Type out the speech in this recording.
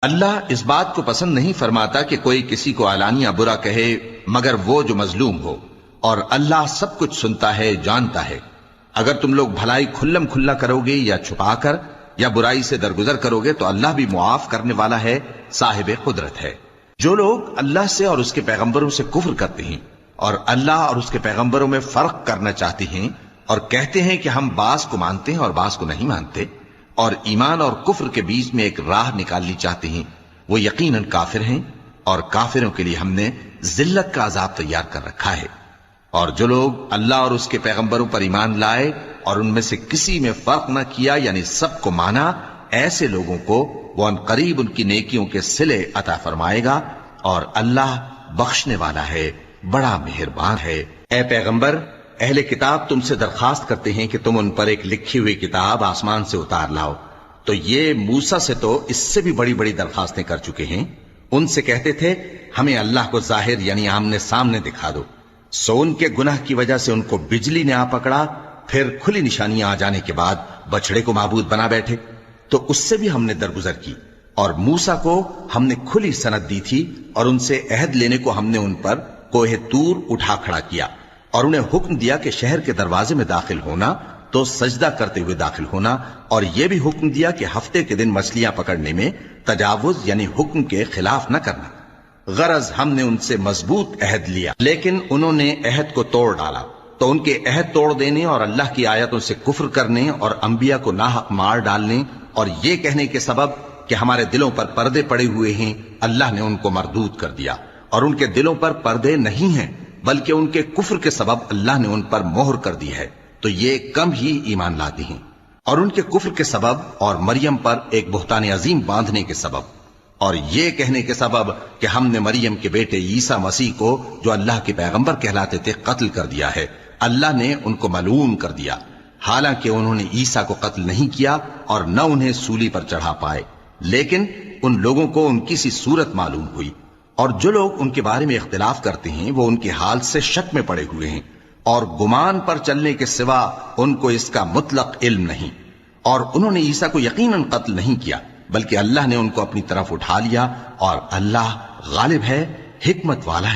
اللہ اس بات کو پسند نہیں فرماتا کہ کوئی کسی کو علانیہ برا کہے مگر وہ جو مظلوم ہو، اور اللہ سب کچھ سنتا ہے، جانتا ہے۔ اگر تم لوگ بھلائی کھلم کھلا کرو گے یا چھپا کر یا برائی سے درگزر کرو گے تو اللہ بھی معاف کرنے والا ہے، صاحب قدرت ہے۔ جو لوگ اللہ سے اور اس کے پیغمبروں سے کفر کرتے ہیں اور اللہ اور اس کے پیغمبروں میں فرق کرنا چاہتے ہیں اور کہتے ہیں کہ ہم بعض کو مانتے ہیں اور بعض کو نہیں مانتے، اور ایمان اور کفر کے بیچ میں ایک راہ نکالنی چاہتے ہیں، وہ یقیناً کافر ہیں، اور کافروں کے لیے ہم نے ذلت کا عذاب تیار کر رکھا ہے۔ اور جو لوگ اللہ اور اس کے پیغمبروں پر ایمان لائے اور ان میں سے کسی میں فرق نہ کیا، یعنی سب کو مانا، ایسے لوگوں کو وہ ان قریب ان کی نیکیوں کے صلے عطا فرمائے گا، اور اللہ بخشنے والا ہے، بڑا مہربان ہے۔ اے پیغمبر، اہل کتاب تم سے درخواست کرتے ہیں کہ تم ان پر ایک لکھی ہوئی کتاب آسمان سے اتار لاؤ، تو یہ موسیٰ سے تو اس سے بھی بڑی بڑی درخواستیں کر چکے ہیں۔ ان سے کہتے تھے ہمیں اللہ کو ظاہر یعنی آمنے سامنے دکھا دو، سو ان کے گناہ کی وجہ سے ان کو بجلی نے آ پکڑا، پھر کھلی نشانیاں آ جانے کے بعد بچڑے کو معبود بنا بیٹھے، تو اس سے بھی ہم نے درگزر کی۔ اور موسیٰ کو ہم نے کھلی سند دی تھی، اور ان سے عہد لینے کو ہم نے ان پر کوہ طور اٹھا کھڑا کیا، اور انہیں حکم دیا کہ شہر کے دروازے میں داخل ہونا تو سجدہ کرتے ہوئے داخل ہونا، اور یہ بھی حکم دیا کہ ہفتے کے دن مچھلیاں پکڑنے میں تجاوز یعنی حکم کے خلاف نہ کرنا۔ غرض ہم نے ان سے مضبوط عہد لیا، لیکن انہوں نے عہد کو توڑ ڈالا، تو ان کے عہد توڑ دینے اور اللہ کی آیتوں سے کفر کرنے اور انبیاء کو ناحق مار ڈالنے اور یہ کہنے کے سبب کہ ہمارے دلوں پر پردے پڑے ہوئے ہیں، اللہ نے ان کو مردود کر دیا، اور ان کے دلوں پر پردے نہیں ہیں بلکہ ان کے کفر کے سبب اللہ نے ان پر مہر کر دی ہے، تو یہ کم ہی ایمان لاتے ہیں۔ اور ان کے کفر کے سبب اور مریم پر ایک بہتان عظیم باندھنے کے سبب اور یہ کہنے کے سبب کہ ہم نے مریم کے بیٹے عیسیٰ مسیح کو جو اللہ کے پیغمبر کہلاتے تھے قتل کر دیا ہے، اللہ نے ان کو ملعون کر دیا، حالانکہ انہوں نے عیسیٰ کو قتل نہیں کیا اور نہ انہیں سولی پر چڑھا پائے، لیکن ان لوگوں کو ان کی سی صورت معلوم ہوئی۔ اور جو لوگ ان کے بارے میں اختلاف کرتے ہیں وہ ان کے حال سے شک میں پڑے ہوئے ہیں، اور گمان پر چلنے کے سوا ان کو اس کا مطلق علم نہیں۔ اور انہوں نے عیسیٰ کو یقیناً قتل نہیں کیا بلکہ اللہ نے ان کو اپنی طرف اٹھا لیا، اور اللہ غالب ہے، حکمت والا ہے۔